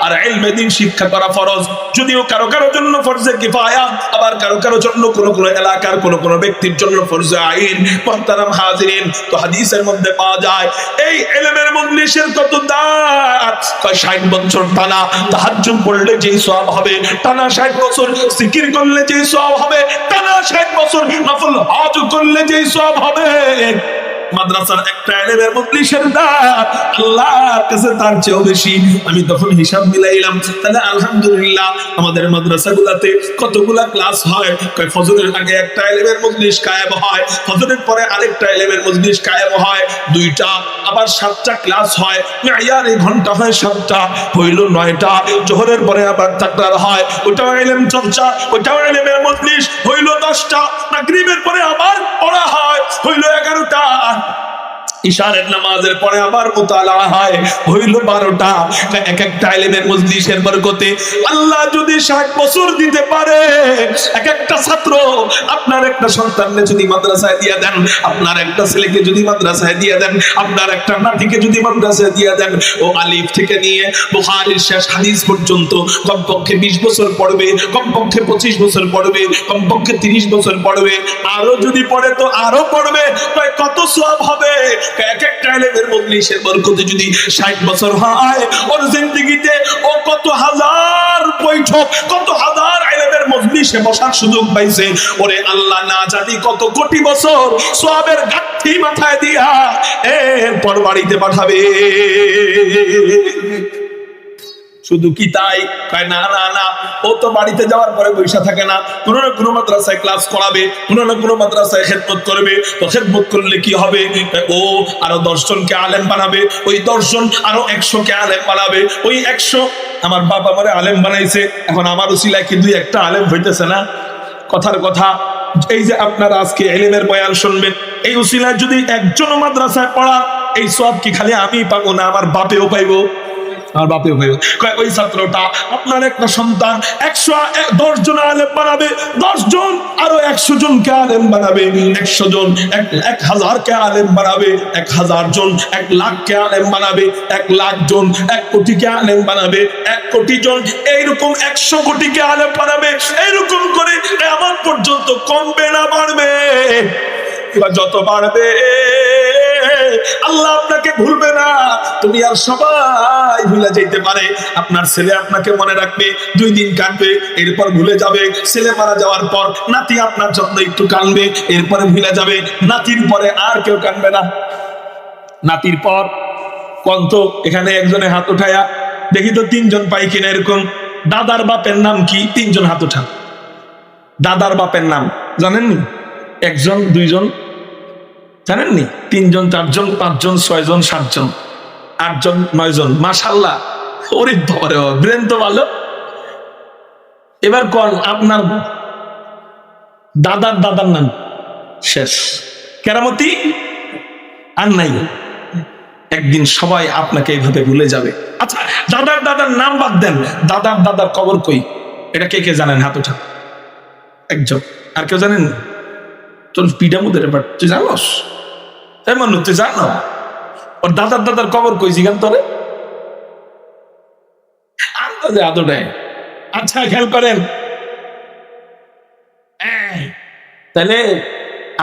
আর ইলমে দ্বীন শিক্ষা করা ফরজ, যদিও কারো কারো জন্য ফরজে কিফায়া, আবার কারো কারো জন্য কোন কোন এলাকার কোন কোন ব্যক্তির জন্য ফরজে আইন। মুহতারাম হাজিরিন, তো হাদিসের মধ্যে পাওয়া যায় এই ইলমের মজলিসের কত দাম। 60 বছর টানা তাহাজ্জুদ পড়লে যে সওয়াব হবে, টানা 60 বছর জিকির করলে যে সওয়াব হবে, টানা 60 বছর নফল হজ করলে যে সওয়াব হবে, মাদ্রাসার একটা ইলমের মজলিসের দাম আল্লাহর কাছে তার চেয়েও বেশি। আমি তখন হিসাব মিলাইলাম, তাহলে আলহামদুলিল্লাহ আমাদের মাদ্রাসাগুলোতে কতগুলা ক্লাস হয়? ফজরের আগে একটা ইলমের মজলিস কায়েম হয়, ফজরের পরে আরেকটা ইলমের মজলিস কায়েম হয়, 2টা, আবার 7টা ক্লাস হয়, মেয়ারি ঘন্টা হয় 7টা, হইল 9টা, জোহরের পরে আবার তাকরার হয়, ওটাও ইলম চর্চা, ওটাও ইলমের মজলিস, হইল 10টা, মাগরিবের পরে আবার পড়া হয়, হইল 11টা, ইশারের নামাজের পরে আবার মুতালা হয়, হইল 12টা। এক একটা ইলমের মজলিসের বরকতে আল্লাহ যদি 60 বছর দিতে পারে, এক একটা ছাত্র, আপনার একটা সন্তানকে যদি মাদ্রাসায় দিয়ে দেন, আপনার একটা ছেলেকে যদি মাদ্রাসায় দিয়ে দেন, আপনার একটা নাতিকে যদি মাদ্রাসায় দিয়ে দেন, ও আলিফ থেকে নিয়ে বুখারীর শেষ হাদিস পর্যন্ত কমপক্ষে 20 বছর পড়বে, কমপক্ষে 25 বছর পড়বে, কমপক্ষে 30 বছর পড়বে, আরো যদি পড়ে তো আরো পড়বে, কত সওয়াব হবে। এক একটা ইলমের মজলিসের বরকতে যদি 60 বছর হয়, ওর জিন্দেগিতে ও কত হাজার বৈঠক, কত হাজার ইলমের মজলিসে বসার সুযোগ পাইছে। ওরে আল্লাহ না জানি কত কোটি বছর সওয়াবের গাঁথি মাথায় দিয়া এরপর বাড়িতে পাঠাবে। শুধু কি তাই? না না না, ও তো বাড়িতে যাওয়ার পরে বৈশা থাকে না, কোন না কোন মাদ্রাসায় ক্লাস করাবে, কোন না কোন মাদ্রাসায় খেদমত করবে। তো খেদমত করলে কি হবে? ও আরো 10 জনকে আলেম বানাবে, ওই 10 জন আরো 100 কে আলেম বানাবে, ওই 100, আমার বাপ আমারে আলেম বানাইছে, এখন আমার উসিলায় কি 2-1টা আলেম হইতেছে না? কথার কথা, এই যে আপনারা আজকে ইলমের বয়ান শুনবেন, এই উসিলায় যদি একজন মাদ্রাসায় পড়া, এই সওয়াব কি খালি আমি পাবো না, আমার বাপেও পাইবো, আমার বাপেও পাইবো। ওই ছাত্রটা আপনার একটা সন্তান 110 জন আলেম বানাবে, 10 জন আরো 100 জনকে আলেম বানাবে, 100 জন 1000 কে আলেম বানাবে, 1000 জন 1 লাখ কে আলেম বানাবে, 1 লাখ জন 1 কোটি কে আলেম বানাবে, 1 কোটি জন এইরকম 100 কোটি কে আলেম বানাবে। এইরকম করে আমার পর্যন্ত কমবে না বাড়বে? এবার যত বাড়বে আল্লাহ আপনাকে ভুলবে না, তুমি আর সবাই ভুলে যেতে পারে। আপনার ছেলে আপনাকে মনে রাখবে, 2 দিন কাঁদবে, এরপর ভুলে যাবে। ছেলে মারা যাওয়ার পর নাতি আপনার জন্য একটু কাঁদবে, এরপরে ভুলে যাবে। নাতির পরে আর কেউ কাঁদবে না। নাতির পর কন্ত এখানে একজনে হাত উঠায়া দেখি তো 3 জন পাই কিনা এরকম। দাদার বাপের নাম কি? 3 জন হাত উঠান। দাদার বাপের নাম জানেননি? 1 জন, 2 জন জানেননি? 3 জন, 4 জন, 5 জন, 6 জন, 7 জন, 8 জন, 9 জন। মাশাআল্লাহ, ওরে বাবারে, ব্রেন তো ভালো। এবার কোন আপনার দাদার দাদার নাম? শেষ, কেরামতি আর নাই। একদিন সবাই আপনাকে এইভাবে ভুলে যাবে। আচ্ছা, দাদার দাদার নাম বাদ দেন, দাদার দাদার কবর কই? এটা কে কে জানেন? হাত উঠান। 1 জন। আর কেউ জানেন? তোর পিঠা মুদের এবার তুই জানোস? এমন তুই জানো ওর দাদার দাদার কবর কই? জিগান তোরে আন্দাজে হাত উঠায়। আচ্ছা, খেয়াল করেন, তাহলে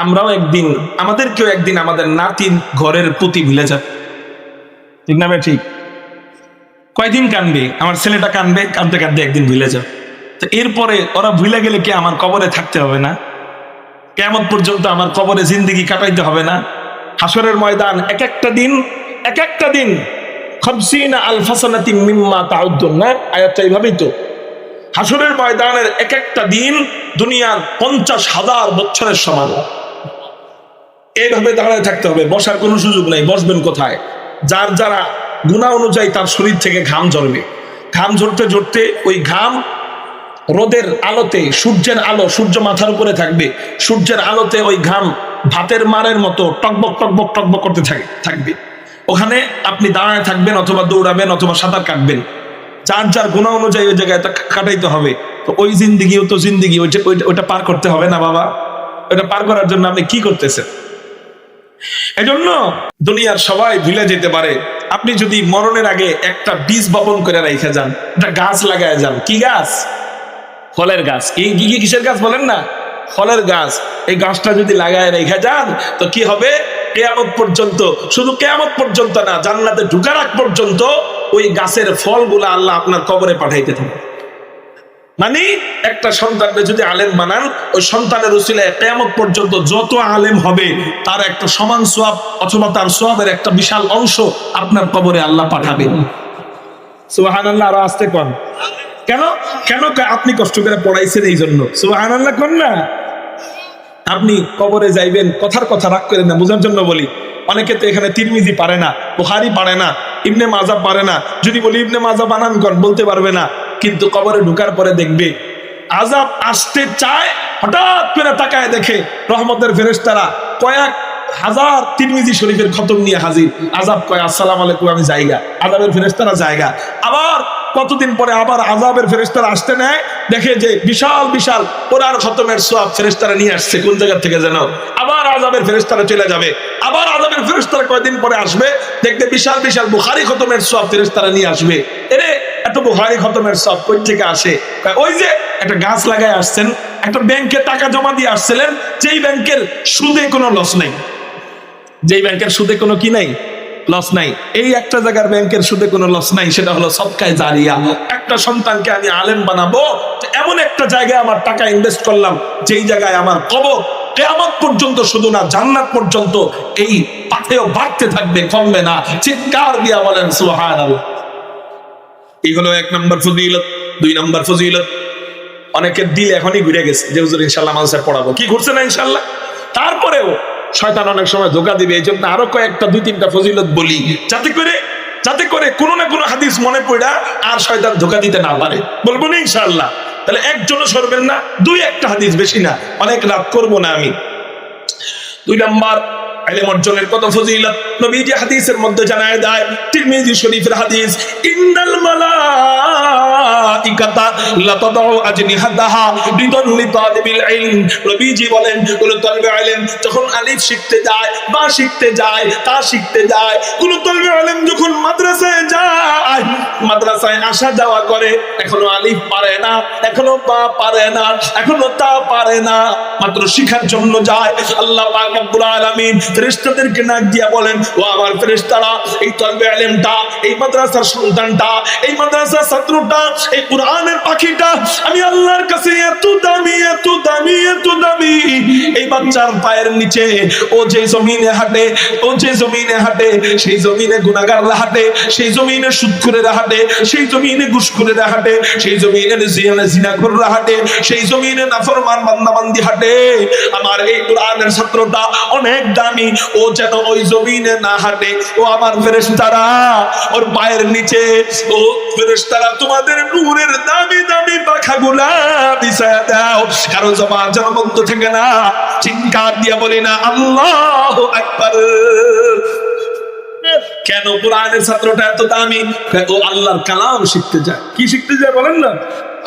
আমরাও একদিন, আমাদেরকেও একদিন আমাদের নাতির ঘরের প্রতি ভুলে যাবে, ঠিক না? ঠিক। কয়দিন কানবে? আমার ছেলেটা কানবে, কানতে কানতে একদিন ভুলে যাবে। তো এরপরে ওরা ভুলে গেলে কি আমার কবরে থাকতে হবে না? কিয়ামত পর্যন্ত আমার কবরে জিন্দেগি কাটাইতে হবে না? হাসরের ময়দান এক একটা দিন 50 আলফা সানাতিন মিম্মা তাউদ্দুন, না? আয়াতটা এইভাবেই তো। হাসরের ময়দানের এক একটা দিন দুনিয়ার 50,000 বছরের সমান। এইভাবে দাঁড়ায় থাকতে হবে, বসার কোনো সুযোগ নাই। বসবেন কোথায়? যার যারা গুনাহ অনুযায়ী তার শরীর থেকে ঘাম ঝরবে। ঘাম ঝরতে ঝরতে ওই ঘাম রোদের আলোতে, সূর্যের আলো, সূর্য মাথার উপরে থাকবে, সূর্যের আলোতে ওই ঘাম ভাতের মারের মতো টকবক টকবক টকবক করতে থাকবে। ওখানে আপনি দাঁড়ায় থাকবেন, অথবা দৌড়াবেন, অথবা সাঁতার কাটবেন। যার যার গুনাহ অনুযায়ী ওই জায়গায় কাটাইতে হবে। তো ওই জিন্দিগিও তো জিন্দিগি, ওইটা পার করতে হবে না বাবা? ওইটা পার করার জন্য আপনি কি করতেছেন? এজন্য দুনিয়ার সবাই ভুলে যেতে পারে, আপনি যদি মরণের আগে একটা বীজ বপন করে রেখে যান, একটা গাছ লাগায় যান, কি গাছ? ফলের গাছ। কি কিসের গাছ বলেন না? ফলের গাছ। এই গাছটা যদি লাগায় রেখে যান তো কি হবে? কিয়ামত পর্যন্ত, শুধু কিয়ামত পর্যন্ত না, জান্নাতে ঢোকার আগ পর্যন্ত ওই গাছের ফলগুলো আল্লাহ আপনার কবরে পাঠাইতে থাকে। মানে একটা সন্তানকে যদি আলেম বানান, ওই সন্তানের উসিলায় কিয়ামত পর্যন্ত যত আলেম হবে তার একটা সমান সওয়াব অথবা তার সওয়াবের একটা বিশাল অংশ আপনার কবরে আল্লাহ পাঠাবেন। সুবহানাল্লাহ। আরো আস্তে কোন। কেন? কেন? আপনি কষ্ট করে পড়াইছেন এই জন্য। সুবহানাল্লাহ কোন না। আপনি কবরে যাইবেন, কথার কথা রাগ করেন না, বোঝার জন্য বলি। অনেকে তো এখানে তিরমিজি পারে না, বুখারী পারে না, ইবনে মাজাহ পারে না। যদি বলি ইবনে মাজাহ বানান কর, বলতে পারবে না। কিন্তু কবরে ঢোকার পরে দেখবে আযাব আসতে চায়, হঠাৎ করে তাকায় দেখে রহমতের ফেরেশতারা কয়েক হাজার তিরমিজি শরীফের খতম নিয়ে হাজির। আযাব কয় আসসালামু আলাইকুম, আমি জায়গা। আযাবের ফেরেশতারা জায়গা। আবার কতদিন পরে আবার আযাবের ফেরেশতারা আসতে নেয়, দেখে যে বিশাল বিশাল কোরআন খতমের সওয়াব ফেরেশতারা নিয়ে আসছে কোন জায়গা থেকে যেন। আবার আযাবের ফেরেশতারা চলে যাবে। আবার আযাবের ফেরেশতারা কয়েকদিন পরে আসবে, দেখতে বিশাল বিশাল বুখারী খতমের সওয়াব ফেরেশতারা নিয়ে আসবে। এরে এত বুখারী খতমের সওয়াব কই থেকে আসে? ওই যে একটা গাছ লাগায় আসছেন, একটা ব্যাংকে টাকা জমা দিয়ে আসছিলেন, যেই ব্যাংকের সুদে কোনো লস নাই, যেই ব্যাংকের সুদে কোনো কি নাই, লস নাই। এই একটা জায়গার ব্যাংকের সুদে কোনো লস নাই, সেটা হলো সদকায়ে জারিয়া। একটা সন্তানকে আমি আলেম বানাবো, এমন একটা জায়গায় আমার টাকা ইনভেস্ট করলাম, যেই জায়গায় আমার কবর কিয়ামত পর্যন্ত, শুধু না জান্নাত পর্যন্ত এই পাথেয় বাড়তে থাকবে, কমবে না। চিৎকার দিয়া বলেন সুবহানাল্লাহ। এই হলো 1 নম্বর ফজিলত। 2 নম্বর ফজিলত, অনেকের দিল এখনই ঘুরে গেছে যে হুজুর ইনশাআল্লাহ মাদ্রাসায় পড়াবো। কি ঘুরছে না ইনশাআল্লাহ? তারপরেও শয়তান অনেক সময় ধোঁকা দিবে। এই জন্য আরো কয়েকটা 2-3টা ফজিলত বলি, যাতে করে কোনো না কোনো হাদিস মনে পড়া আর শয়তান ধোঁকা দিতে না পারে। বলবো না ইনশাআল্লাহ? তাহলে একজনও সরবেন না, 2-1টা হাদিস, বেশি না, অনেক রাত করবো না আমি। 2 নম্বর, ইলম অর্জনের কত ফজিলত নবীজি হাদিসের মধ্যে জানায় দেয়। তিরমিজি শরীফের হাদিস, ইন্নাল মালাইকাতা লাতাদউ আজনিহাতাহা বিদন লিতালিবিল ইলম। নবীজি বলেন, কোন তালিবে ইলম যখন আলিফ শিখতে যায়, বা শিখতে যায়, তা শিখতে যায়, কোন তালিবে ইলম যখন মাদ্রাসায় যায়, মাদ্রাসায় আসা যাওয়া করে, এখনো আলিফ পারে না, এখনো বা পারে না, এখনো তা পারে না, মাত্র শিখার জন্য যায়। আল্লাহ পাক রব্বুল আলামিন ফেরেশতাদেরকে ডাক দিয়া বলেন, ও আমার ফেরেশতারা, এই তালিবে ইলমটা, এই মাদ্রাসার সন্তানটা, এই মাদ্রাসার ছাত্রটা, এই কোরআনের পাখিটা আমি আল্লাহর কাছে এত দামি, এত দামি, এত দামি। এই বাচ্চার পায়ের নিচে ও যে জমিনে হাঁটে, ও যে জমিনে হাঁটে, সেই জমিনে গুনাহগাররা হাঁটে, সেই জমিনে সুদখোরেরা হাঁটে, সেই জমিনে ঘুষখোরেরা হাঁটে, সেই জমিনে জিনাখোররা হাঁটে, সেই জমিনে নাফরমান বান্দাবান্দি হাঁটে। আমার এই কোরআনের ছাত্রটা অনেক দামি, ও যেন ওই জমিনে না হাঁটে। ও আমার ফেরেশতারা, ওর পায়ের নিচে, ও ফেরেশতারা, তোমাদের নূরের দামি দামি পাখাগুলা বিছায়া দাও, কারো জবান যেন বন্ধ থাকে না। চিৎকার দিয়া বলি না আল্লাহু আকবার। কেন কোরআনের ছাত্রটা এত দামি? ও আল্লাহর কালাম শিখতে যায়। কি শিখতে যায় বলেন না?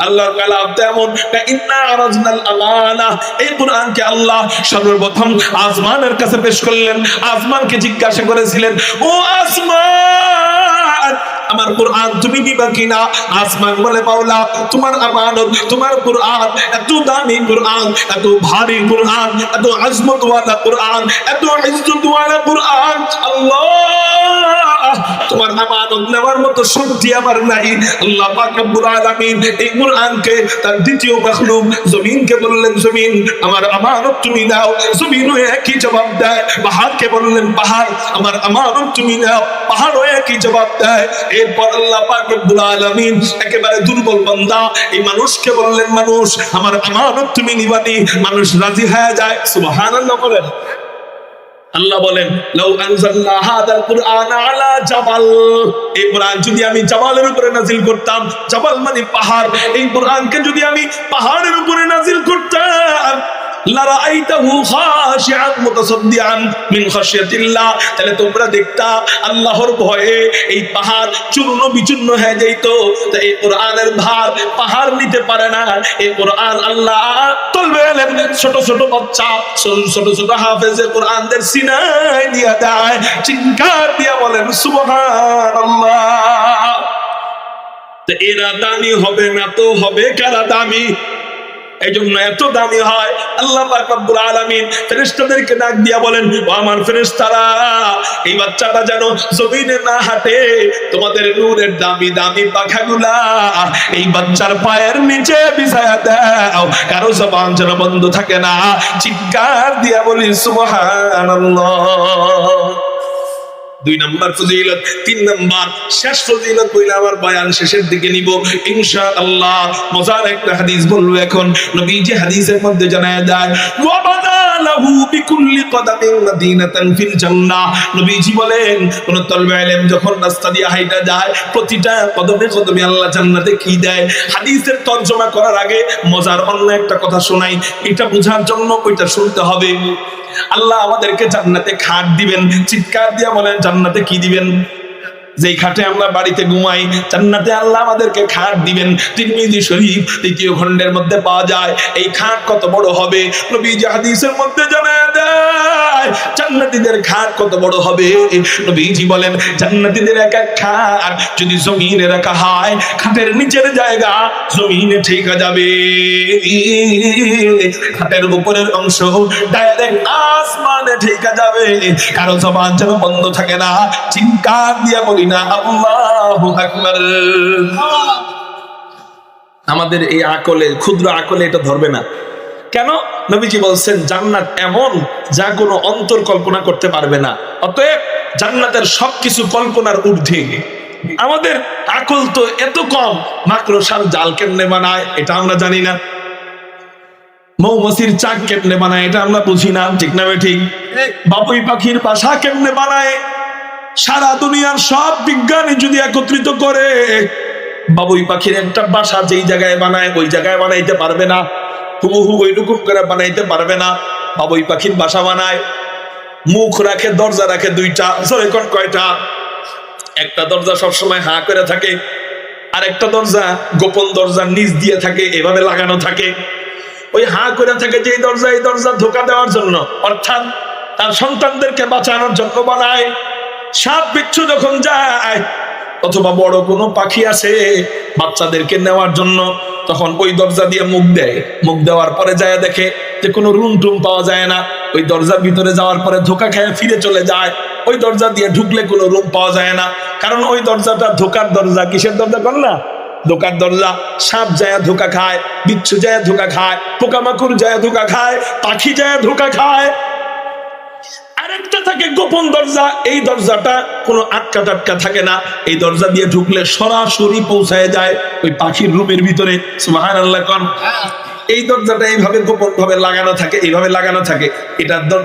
আল্লাহর কালাম। তেমন ইন্না আরাজনাল আমানা, এই কোরআনকে আল্লাহ সর্বপ্রথম আসমানের কাছে পেশ করলেন। আসমানকে জিজ্ঞাসা করেছিলেন, ও আসমান, আমার কোরআন তুমি দিবা কিনা? আসমান বলে, মাওলা, তোমার আমানত, তোমার কোরআন, এত দামি কোরআন, এত ভারী কোরআন, এত আজমত ওয়ালা কোরআন, এত ইজ্জত ওয়ালা কোরআন, আল্লাহ, তোমার আমানত নেওয়ার মতো শক্তি আমার নাই। আল্লাহ পাক রব্বুল আলামিন এই কোরআনকে তার দ্বিতীয় মাখলুক জমিনকে বললেন, জমিন, আমার আমানত তুমি নাও। জমিনও একই জবাব দেয়। পাহাড়কে বললেন, পাহাড়, আমার আমানত তুমি নাও। পাহাড়ও একই জবাব দেয়। এরপর আল্লাহ পাক রব্বুল আলামিন একেবারে দুর্বল বান্দা এই মানুষকে বললেন, মানুষ, আমার আমানত তুমি নিবানি। মানুষ রাজি হয়ে যায়। সুবহানাল্লাহ বলেন। আল্লাহ বলেন, লাউ আনজালনা হাদাল কুরআন আলা জাবাল, এই কোরআন যদি আমি জাবালের উপরে নাজিল করতাম, জাবাল মানে পাহাড়, এই কোরআনকে যদি আমি পাহাড়ের উপরে নাজিল করতাম, লারাআইতাহু খাশিআন মুতাসাদ্দিআন মিন খাশিয়াতিল্লাহ, তাহলে তোমরা দেখতা আল্লাহর ভয়ে এই পাহাড় চূর্ণ বিচূর্ণ হয়ে যাইত। তাই এই কোরআনের ভার পাহাড় নিতে পারে না। এই কোরআন আল্লাহ তলবে এলেন ছোট ছোট বাচ্চা, ছোট ছোট হাফেজে কোরআনদের সিনায় দিয়া দেয়, চিৎকার দিয়া বলেন সুবহানাল্লাহ। তো এরা দামি হবে না তো হবে কারা দামি? এই জন্য এত দামি হয়। আল্লাহ পাক রব্বুল আলামিন ফেরেশতাদেরকে ডাক দিয়া বলেন, ও আমার ফেরেশতারা, এই বাচ্চাটা যেন জমিনে না হাঁটে, তোমাদের নূরের দামি দামি পাখাগুলা এই বাচ্চার পায়ের নিচে বিছায়া দাও, কারো জবান যেন বন্ধ থাকে না। চিৎকার দিয়া বলি সুবহানাল্লাহ। 2 নম্বর ফজিলত। 3 নম্বর শেষ ফজিলত বইলে আমার বয়ান শেষের দিকে নিব ইনশাআল্লাহ। মজার একটা হাদিস বলবো এখন। নবীজি হাদিসের মধ্যে জানায় দেয়, ওয়া বাদালাহু বিকুল্লি কদামিন মাদিনাতান ফিল জান্নাহ। নবীজি বলেন, কোন তলবে ইলম যখন রাস্তা দিয়ে হাইটা যায়, প্রতিটা কদমে কদমে আল্লাহ জান্নাতে কি দেয়। হাদিসের তরজমা করার আগে মজার অন্য একটা কথা শোনাই, এটা বোঝার জন্য ওইটা শুনতে হবে। আল্লাহ আমাদেরকে জান্নাতে খাট দিবেন। চিৎকার দিয়া বলেন, জান্নাতে কি দিবেন? যেই খাটে আমরা বাড়িতে ঘুমাই, জান্নাতে আল্লাহ আমাদেরকে খাট দিবেন। তিরমিজি শরীফ 3য় খণ্ডের মধ্যে পাওয়া যায়। এই খাট কত বড় হবে? নবীজি হাদিসের মধ্যে জানায় দেয়, জান্নাতীদের খাট কত বড় হবে। নবীজি বলেন, জান্নাতীদের এক এক খাট যদি জমিনে রাখা হয়, খাটের নিচের জায়গা জমিনে ঠেকা যাবে, খাটের উপরের অংশ ডাইরেক্ট আসমানে ঠেকা যাবে, কারো জবান যেন বন্ধ থাকে না। চিৎকার দিয়া বলি না আল্লাহু আকবার। আমাদের এই আকলে, ক্ষুদ্র আকলে এটা ধরবে না। কেন? নবীজি বলছেন জান্নাত এমন যা কোনো অন্তর কল্পনা করতে পারবে না। অতএব জান্নাতের সবকিছু কল্পনার ঊর্ধ্বে। আমাদের আকল তো এত কম, মাকড়সার জাল কেমনে বানায় এটা আমরা জানি না, মৌমাছির চাক কেমনে বানায় এটা আমরা বুঝি না, ঠিক না ঠিক? বাবুই পাখির বাসা কেমনে বানায়, সারা দুনিয়ার সব বিজ্ঞানী যদি একত্রিত করে বাবুই পাখির একটা বাসা যেই জায়গায় বানায় ওই জায়গায় বানাইতে পারবে না, হুবহু ওইরকম করে বানাইতে পারবে না। বাবুই পাখির বাসা বানায়, মুখ রাখে, দরজা রাখে 2টা। জোরে কোন কয়টা? একটা দরজা সবসময় হাঁ করে থাকে, আর একটা দরজা গোপন দরজা নিচ দিয়ে থাকে, এভাবে লাগানো থাকে। ওই হাঁ করে থাকে যে দরজা, এই দরজা ধোকা দেওয়ার জন্য, অর্থাৎ তার সন্তানদেরকে বাঁচানোর জন্য বানায়। সাপ বিচ্ছু যখন যায় অথবা বড় কোনো পাখি আসে বাচ্চাদেরকে নেওয়ার জন্য, তখন ওই দরজা দিয়ে মুখ দেয়। মুখ দেওয়ার পরে যায় দেখে যে কোনো রুম টুম পাওয়া যায় না। ওই দরজার ভিতরে যাওয়ার পরে ধোকা খেয়ে ফিরে চলে যায়। ওই দরজা দিয়ে ঢুকলে কোনো রুম পাওয়া যায় না, কারণ ওই দরজাটা ধোকার দরজা। কিসের দরজা কর না? ধোকার দরজা। সাপ যায় ধোকা খায়, বিচ্ছু যায় ধোকা খায়, পোকামাকড় যায় ধোকা খায়, পাখি যায় ধোকা খায়। আরেকটা থাকে গোপন দরজা। এই দরজাটা কোনো আটকা টাটকা থাকে না, এই দরজা দিয়ে ঢুকলে সরাসরি পৌঁছায় যায় ওই পাখির রুমের ভিতরে। সুবহানাল্লাহ কোন। এই দরজাটা এইভাবে গোপন ভাবে লাগানো থাকে, এইভাবে লাগানো থাকে।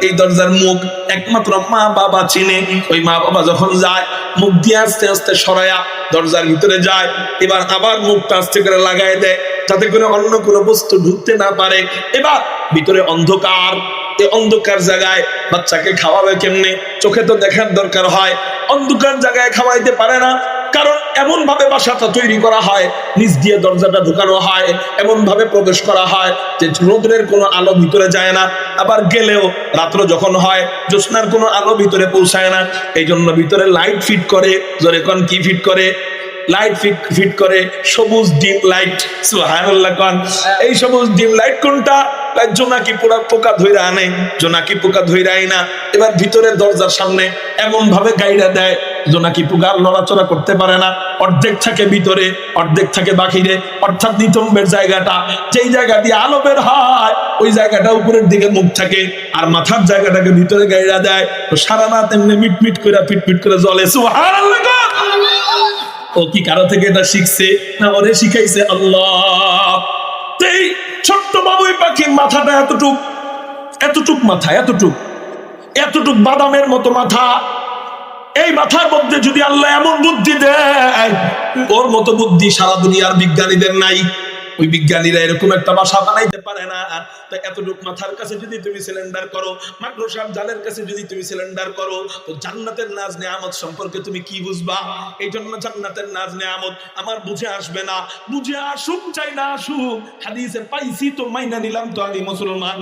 এই দরজার মুখ একমাত্র মা বাবা চিনে। ওই মা বাবা যখন যায়, মুখ দিয়ে আস্তে আস্তে সরায়া দরজার ভিতরে যায়, এবার আবার মুখটা আস্তে করে লাগায় দেয় যাতে করে অন্য কোনো বস্তু ঢুকতে না পারে। এবার ভিতরে অন্ধকার। এই অন্ধকার জায়গায় বাচ্চাকে খাওয়াবে কেমনে? চোখে তো দেখার দরকার হয়, অন্ধকার জায়গায় খাওয়াইতে পারে না, কারণ এমন ভাবে বাসাটা তৈরি করা হয়, নিচ দিয়ে দরজাটা ঢুকানো হয়, এমন ভাবে প্রবেশ করা হয় যে রোদের কোনো আলো ভিতরে যায় না, আবার গেলেও রাত্র যখন হয় জ্যোৎস্নার কোনো আলো ভিতরে পৌঁছায় না। এই জন্য ভিতরে লাইট ফিট করে। জোরে কোন কি ফিট করে? লাইট ফিট করে, সবুজ ডিম লাইট। সুবহানাল্লাহ কোন। এই সবুজ ডিম লাইট কোনটা? জোনাকি পোকা ধইরা আনে, জোনাকি পোকা ধইরা আইনা এবার ভিতরে দরজার সামনে এমন ভাবে গাইড়া দেয় জোনাকি পোকা নড়াচড়া করতে পারে না। অর্ধেক থাকে ভিতরে, অর্ধেক থাকে বাহিরে, অর্থাৎ নিতম্বের জায়গাটা, যেই জায়গা দিয়ে আলো বের হয় ওই জায়গাটা উপরের দিকে মুখ থাকে, আর মাথার জায়গাটাকে ভিতরে গাইড়া দেয়। তো সারা রাত এমনি মিটমিট করে পিটপিট করে জ্বলে। সুবহানাল্লাহ। ও কি কারো থেকে এটা শিখছে? না, ওরে শিখাইছে আল্লাহ। এই ছোট্ট বাবুই পাখির মাথাটা এতটুক মাথা, এতটুক বাদামের মতো মাথা। এই মাথার মধ্যে যদি আল্লাহ এমন বুদ্ধি দেয়, ওর মতো বুদ্ধি সারা দুনিয়ার বিজ্ঞানীদের নাই। ওই বিজ্ঞানীরা এরকম একটা বাসা বানাইতে পারে না। তো এতটুকু মাথার কাছে যদি তুমি সিলিন্ডার করো, মাদ্রাসার জালের কাছে যদি তুমি সিলিন্ডার করো, তো জান্নাতের নাজ নেয়ামত সম্পর্কে তুমি কি বুঝবা? এই জন্য জান্নাতের নাজ নেয়ামত আমার বুঝে আসবে না, বুঝে আসুক চাই না আসুক, হাদিসে পাইছি তো মাইনা নিলাম, তো আমি মুসলমান।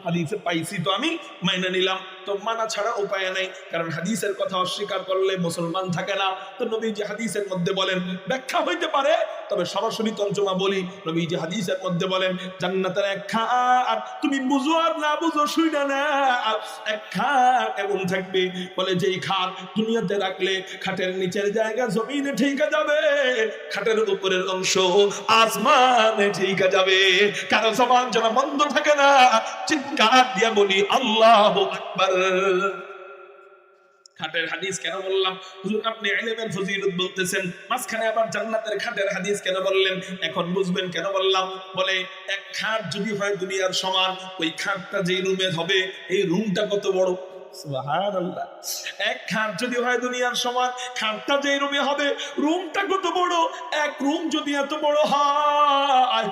হাদিসে পাইছি তো আমি মাইনা নিলাম, তো মানা ছাড়া উপায় নাই, কারণ হাদিসের কথা অস্বীকার করলে মুসলমান থাকে না। তো নবীজি হাদিসের মধ্যে বলেন, ব্যাখ্যা হইতে পারে, তবে সরাসরি তর্জমা বলি। নবীজি হাদিসের মধ্যে বলেন, জান্নাতের এক খাট, তুমি বুঝো আর না বুঝো শুইনা না, এক খাট এমন থাকবে, বলে যেই খাট দুনিয়াতে রাখলে খাটের নিচের জায়গা জমিনে ঠিকা যাবে, খাটের উপরের অংশ আসমানে ঠিকা যাবে, কারো জবান যেন বন্ধ থাকে না, চিৎকার দিয়া বলি আল্লাহু আকবার। খাটের হাদিস কেন বললাম? হুজুর আপনি ইলমের ফজিলত বলতেছেন, মাঝখানে আবার জান্নাতের খাটের হাদিস কেন বললেন? এখন বুঝবেন কেন বললাম। বলে এক খাট যদি হয় দুনিয়ার সমান, ওই খাটটা যেই রুমে হবে, এই রুমটা কত বড়? সুবহানাল্লাহ। এক খাট যদি হয় দুনিয়ার সমান, খাটটা যেই রুমে হবে, রুমটা কত বড়? এক রুম যদি এত বড় হয়,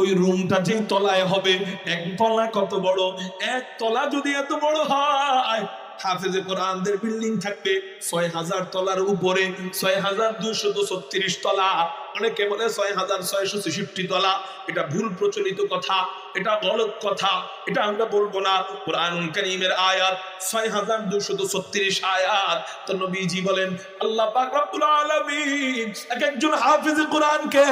ওই রুমটা যে তলায় হবে, এক তলা কত বড়? এক তলা যদি এত বড় হয়, হাফেজে কোরআনদের বিল্ডিং থাকবে ৬,০০০ তলার উপরে, ৬,২৩৬ তলা, অনেকে বলে ৬,৬৬৬ তলা। এটা ভুল প্রচলিত কথা, এটা গলত কথা, এটা আমরা বলবো না। কুরআনুল কারীমের আয়াত ৬,২৩৬ আয়াত। তো নবীজি বলেন, আল্লাহ পাক রব্বুল আলামিন এক একজন হাফেজে কোরআনকে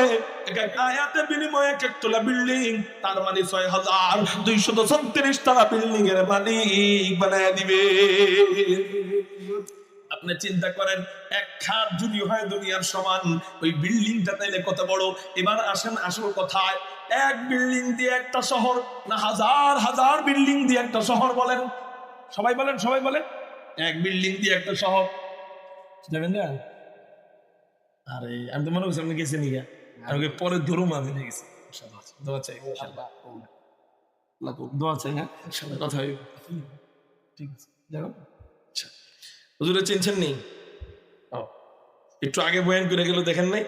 এক এক আয়াতের বিনিময়ে এক এক তলা বিল্ডিং, তার মানে ৬,২৩৬ তলা বিল্ডিং এর মালিক বানায় দিবে। আপনি চিন্তা করেন, এক খাট যদি হয় দুনিয়ার সমান, ওই বিল্ডিংটা তাইলে কত বড়? এবার আসেন আসল কথায়, এক বিল্ডিং দিয়ে একটা শহর, না হাজার হাজার বিল্ডিং দিয়ে একটা শহর? বলেন, সবাই বলেন, সবাই বলেন, এক বিল্ডিং দিয়ে একটা শহর যাবেন না? আরে আমি তো মনে করছি আপনি গেছেন নিগা, আমাকে পরে ধরুম আমি গেছি। দোয়া চাই, দোয়া চাই, হ্যাঁ কথা হইব, ঠিক আছে। দেখো হুজুরে চিনছেন নি? একটু আগে বয়ান করে গেল, দেখেন নাই?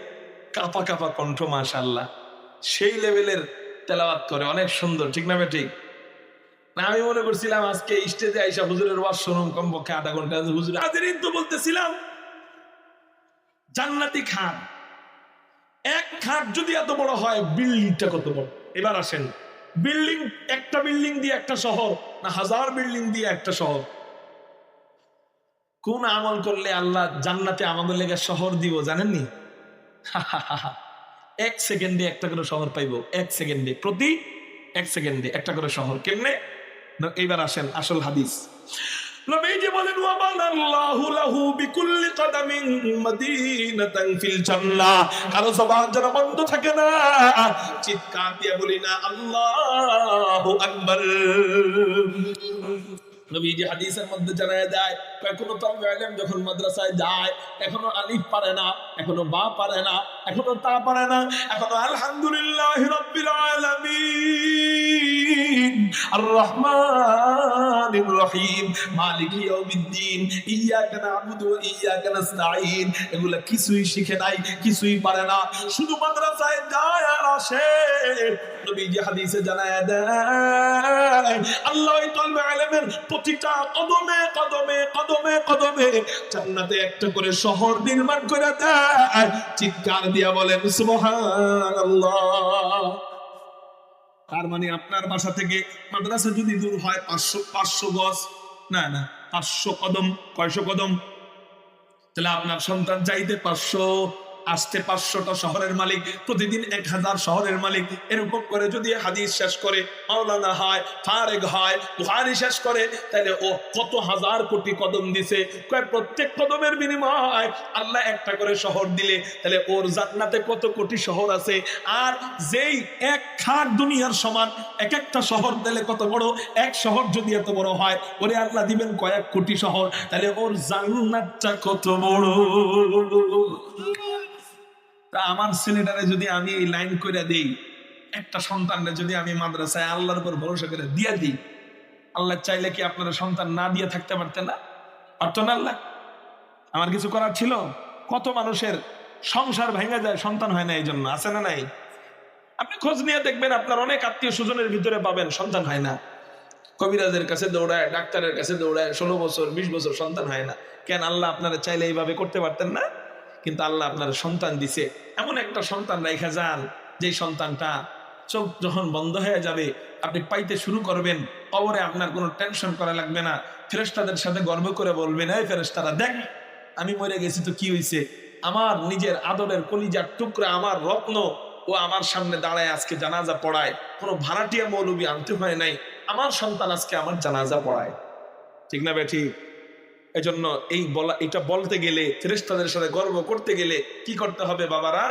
কাপা কাপা কণ্ঠ, মাশাআল্লাহ, সেই লেভেলের তেলাওয়াত করে, অনেক সুন্দর, ঠিক না ঠিক? না আমি মনে করছিলাম আজকে স্টেজে আইসা হুজুরের ওয়াজ শুনুন কমপক্ষে আধা ঘন্টা। হুজুর হাজিরিন তো বলতেছিলাম জান্নাতি খাট, এক খাট যদি এত বড় হয়, বিল্ডিংটা কত বড়? এবার আসেন, বিল্ডিং, একটা বিল্ডিং দিয়ে একটা শহর, না হাজার বিল্ডিং দিয়ে একটা শহর? কোন আমল করলে আল্লাহ জান্নাতে আমাদের লেগে শহর দিব জানেননি? এক সেকেন্ডে একটা করে শহর পাইবো, এক সেকেন্ডে, প্রতি এক সেকেন্ডে একটা করে শহর। কেমনে? এইবার আসেন আসল হাদিস। নবীজি বলেন, ওয়াবানাল্লাহু লাহু বিকুল্লি কাদামিন মাদিনাতান ফিল জান্নাহ। কারো জবান যেন বন্ধ থাকে না, চিৎকার দিয়ে বলি না আল্লাহু আকবার। নবীজি হাদিসের মধ্যে জানায় দেয়, এখনো তালবে ইলম যখন মাদ্রাসায় যায়, এখনো আলিফ পারে না, এখনো বা পারে না, এখনো তা পারে না, এখনো আলহামদুলিল্লাহি রাব্বিল আলামিন আর রহমানির রহিম মালিকি ইয়াউমিদ্দিন ইয়্যাকা না'বুদু ওয়া ইয়্যাকা নাস্তাঈন এগুলা কিছুই শিখে নাই, কিছুই পারে না, শুধু মাদ্রাসায় যায় আর আসে। নবীজি হাদিসে জানায় দেয়, আল্লাহ তালবে ইলমের প্রতিটা কদমে কদমে কদমে কদমে জান্নাতে একটা করে শহর নির্মাণ করে দেয়। চিৎকার দিয়া বলেন সুবহানাল্লাহ। তার মানে আপনার বাসা থেকে মাদ্রাসা যদি দূর হয় 500 গজ, না না 500 কদম, কয়শো কদম, তাহলে আপনার সন্তান চাইতে 500, আসতে 500টা শহরের মালিক, প্রতিদিন 1000 শহরের মালিক। এরকম করে যদি হাদিস শেষ করে, মাওলানা হয়, ফারেক হয়, বুখারী শেষ করে, তাহলে ও কত হাজার কোটি কদম দিছে। প্রত্যেক কদমের বিনিময় আল্লাহ একটা করে শহর দিলে, তাহলে ওর জান্নাতে কত কোটি শহর আছে। আর যেই এক খাট দুনিয়ার সমান, এক একটা শহর দিলে কত বড়? এক শহর যদি এত বড় হয়, ওরে আল্লাহ দিবেন কয়েক কোটি শহর, তাহলে ওর জান্নাতটা কত বড়। তা আমার ছেলেটারে যদি আমি এই লাইন করে দেই, একটা সন্তানরে যদি আমি মাদ্রাসায় আল্লাহর উপর ভরসা করে দিয়ে দিই, আল্লাহ চাইলে কি আপনারা সন্তান না দিয়ে থাকতে পারতেন না? পারতো না আল্লাহ? আমার কিছু করার ছিল? কত মানুষের সংসার ভেঙে যায়, সন্তান হয় না এই জন্য, আছে না নাই? আপনি খোঁজ নিয়ে দেখবেন আপনার অনেক আত্মীয় স্বজনের ভিতরে পাবেন সন্তান হয় না, কবিরাজের কাছে দৌড়ায়, ডাক্তারের কাছে দৌড়ায়, 16 বছর 20 বছর সন্তান হয় না। কেন? আল্লাহ আপনারা চাইলে এইভাবে করতে পারতেন না? কিন্তু আল্লাহ আপনার সন্তান দিছে, এমন একটা সন্তান রেখে যান যে সন্তানটা চোখ যখন বন্ধ হয়ে যাবে আপনি পাইতে শুরু করবেন, কবরে আপনার কোনো টেনশন করা লাগবে না। ফেরেশতাদের সাথে গর্ব করে বলবেন, এই ফেরেশতারা দেখ আমি মরে গেছি তো কি হয়েছে, আমার নিজের আদরের কলিজার টুকরা, আমার রত্ন, ও আমার সামনে দাঁড়ায় আজকে জানাজা পড়ায়, কোনো ভাড়াটিয়া মৌলবি আনতে হয় নাই, আমার সন্তান আজকে আমার জানাজা পড়ায়। ঠিক না বেঠি? এই জন্য এটা বলতে গেলে, ফেরেশতাদের সাথে গর্ব করতে গেলে কি করতে হবে বাবারা?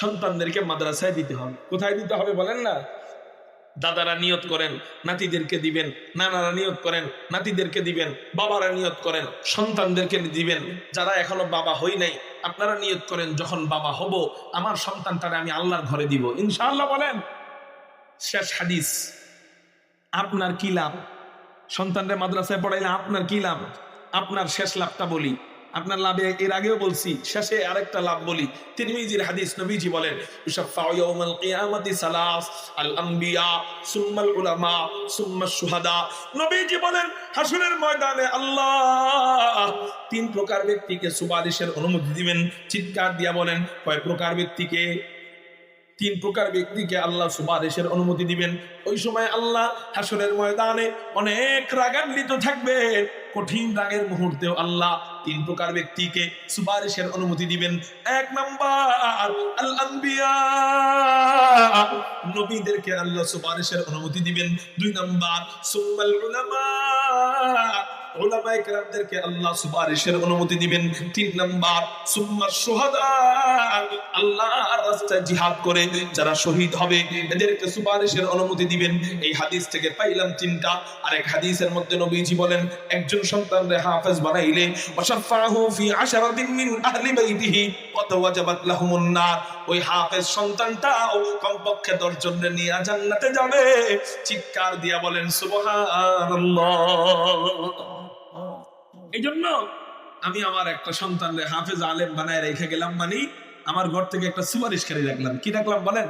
সন্তানদেরকে মাদ্রাসায় দিতে হবে। কোথায় দিতে হবে বলেন না? দাদারা নিয়ত করেন নাতিদেরকে দিবেন, নানারা নিয়ত করেন নাতিদেরকে দিবেন, বাবারা নিয়ত করেন সন্তানদেরকে দিবেন। যারা এখনো বাবা হই নাই আপনারা নিয়ত করেন, যখন বাবা হব আমার সন্তানটারে আমি আল্লাহর ঘরে দিব ইনশাআল্লাহ। বলেন। শেষ হাদিস, আপনার কি লাভ? সন্তানরে মাদ্রাসায় পড়াইলে আপনার কি লাভ? আপনার শেষ লাভটা বলি। আপনার লাভে এর আগেও বলছি, শেষে আরেকটা লাভ বলি। তিরমিজির হাদিস, নবীজি বলেন ইউশাফাউ ইয়াউমাল কিয়ামাতি সালাস, আল আম্বিয়া সুম্মাল উলামা সুম্মাশ শুহাদা। নবীজি বলেন হাসরের ময়দানে আল্লাহ 3 প্রকার ব্যক্তিকে সুপারিশের অনুমতি দিবেন। চিৎকার দিয়া বলেন কয় প্রকার ব্যক্তিকে? 3 প্রকার ব্যক্তিকে আল্লাহ সুপারিশের অনুমতি দিবেন। ওই সময় আল্লাহ হাসরের ময়দানে অনেক রাগান্বিত থাকবে, কঠিন রাগের মুহূর্তেও আল্লাহ 3 প্রকার ব্যক্তিকে সুপারিশের অনুমতি দিবেন। 1 নাম্বার আল আম্বিয়া, নবীদেরকে আল্লাহ সুপারিশের অনুমতি দিবেন। 2 নাম্বার সুম্মাল উলামা, উলামায়ে কেরামদেরকে আল্লাহ সুপারিশের অনুমতি দিবেন। 3 নাম্বার সুম্মাশ শুহাদা, আল্লাহর রাস্তায় জিহাদ করে যারা শহীদ হবে এদেরকে সুপারিশের অনুমতি দিবেন। এই হাদিস থেকে পাইলাম 3টা। আরেক হাদিসের মধ্যে নবীজি বলেন একজন সন্তানরে হাফেজ বানাইলে ওয়াশাফাহু ফি আশরাতিন মিন আহলি বাইতিহি কত ওয়াজাবাত লাহুমুন নার, ওই হাফেজ সন্তানটাও কমপক্ষে 10 জনের নিয়ে জান্নাতে যাবে। চিৎকার দিয়া বলেন সুবহানাল্লাহ। এই জন্য আমি আমার একটা সন্তানরে হাফেজ আলেম বানায় রেখে গেলাম, মানে আমার ঘর থেকে একটা সুপারিশকারী রাখলাম। কি রাখলাম বলেন?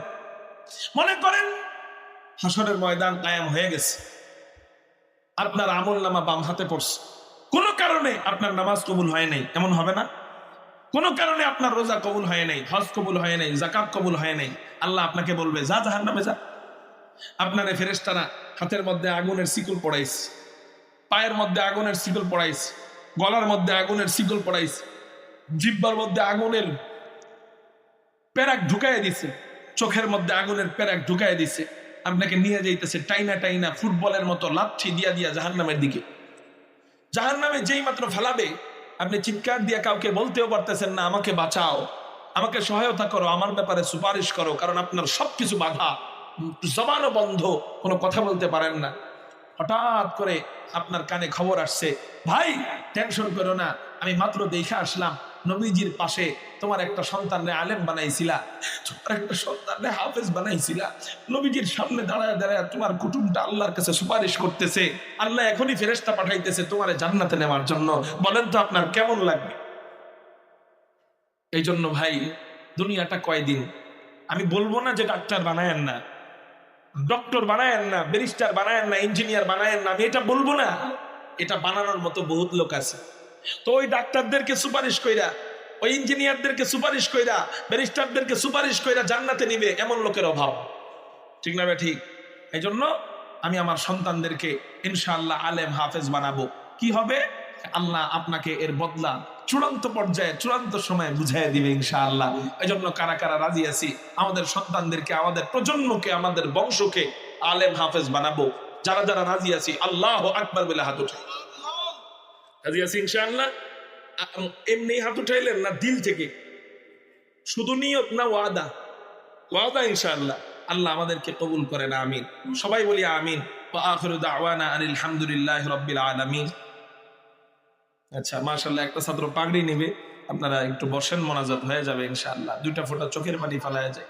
মনে করেন হাসরের ময়দান কায়েম হয়ে গেছে, আপনার আমলনামা বাম হাতে পড়ছে, কোন কারণে আপনার নামাজ কবুল হয় নাই, এমন হবে না? কোন কারণে আপনার রোজা কবুল হয় নাই, হজ কবুল হয় নাই, যাকাত কবুল হয় নাই, আল্লাহ আপনাকে বলবে যা জাহান্নামে যা। আপনারে ফেরেশতারা হাতের মধ্যে আগুনের শিকল পড়াইছে, পায়ের মধ্যে আগুনের শিকল পড়াইছে, গলার মধ্যে আগুনের শিকল পড়াইছে, জিহ্বার মধ্যে আগুনের পেরাক ঢুকাইয়া দিছে, চোখের মধ্যে আগুনের পেরাক ঢুকাইয়া দিছে, আপনাকে নিয়ে যাইতেছে টাইনা টাইনা ফুটবলের মতো লাথি দিয়া দিয়া জাহান্নামের দিকে। জাহান্নামে যেই মাত্র ফেলাবে আপনি চিৎকার দিয়া কাউকে বলতেও পারতেছেন না আমাকে বাঁচাও, আমাকে সহায়তা করো, আমার ব্যাপারে সুপারিশ করো, কারণ আপনার সবকিছু বাধা, জবানও বন্ধ, কোনো কথা বলতে পারেন না। হঠাৎ করে আপনার কানে খবর আসছে, ভাই টেনশন করো না, আমি মাত্র দেখে আসলাম নবীজির পাশে তোমার একটা সন্তানরে আলেম বানাইছিলা, তোমার একটা সন্তানরে হাফেজ বানাইছিলা, নবীজির সামনে দাঁড়ায় দাঁড়ায় তোমার কুটুমটা আল্লাহর কাছে সুপারিশ করতেছে, আল্লাহ এখনই ফেরেশতা পাঠাইতেছে তোমারে জান্নাতে নেওয়ার জন্য। বলেন তো আপনার কেমন লাগবে? এই জন্য ভাই দুনিয়াটা কয়দিন, আমি বলবো না যে ডাক্তার বানায়েন না, ডক্টর বানায়েন না, ব্যারিস্টার বানায়েন না, ইঞ্জিনিয়ার বানায়েন না, আমি এটা বলবো না। এটা বানানোর মতো বহুত লোক আছে। তো ওই ডাক্তারদেরকে সুপারিশ কইরা, ওই ইঞ্জিনিয়ারদেরকে সুপারিশ কইরা, ব্যারিস্টারদেরকে সুপারিশ কইরা জান্নাতে নিবে এমন লোকের অভাব। ঠিক না? ঠিক। এই জন্য আমি আমার সন্তানদেরকে ইনশাআল্লাহ আলেম হাফেজ বানাবো। কি হবে? আল্লাহ আপনাকে এর বদলা চূড়ান্ত পর্যায়ে চূড়ান্ত সময়ে বুঝাই দিবে ইনশাআল্লাহ। এই জন্য কারা কারা রাজি আছি আমাদের সন্তানদেরকে, আমাদের প্রজন্মকে, আমাদের বংশকে আলেম হাফেজ বানাবো? যারা যারা রাজি আছি আল্লাহু আকবার বলে হাত উঠাই। রাজি আছি ইনশাআল্লাহ? এমনি হাত উঠাইলেন না দিল থেকে? শুধু নিয়ত না ওয়াদা? ওয়াদা ইনশাআল্লাহ। আল্লাহ আমাদেরকে কবুল করেন, আমিন। সবাই বলি আমিন। ওয়া আখিরু দাওয়ানা আনিল হামদুলিল্লাহি রাব্বিল আলামিন। আচ্ছা, মাশাআল্লাহ, একটা ছাত্র পাগড়ি নেবে, আপনারা একটু বসেন, মোনাজাত হয়ে যাবে ইনশাআল্লাহ। 2টা ফোঁটা চোখের পানি ফেলায় যায়।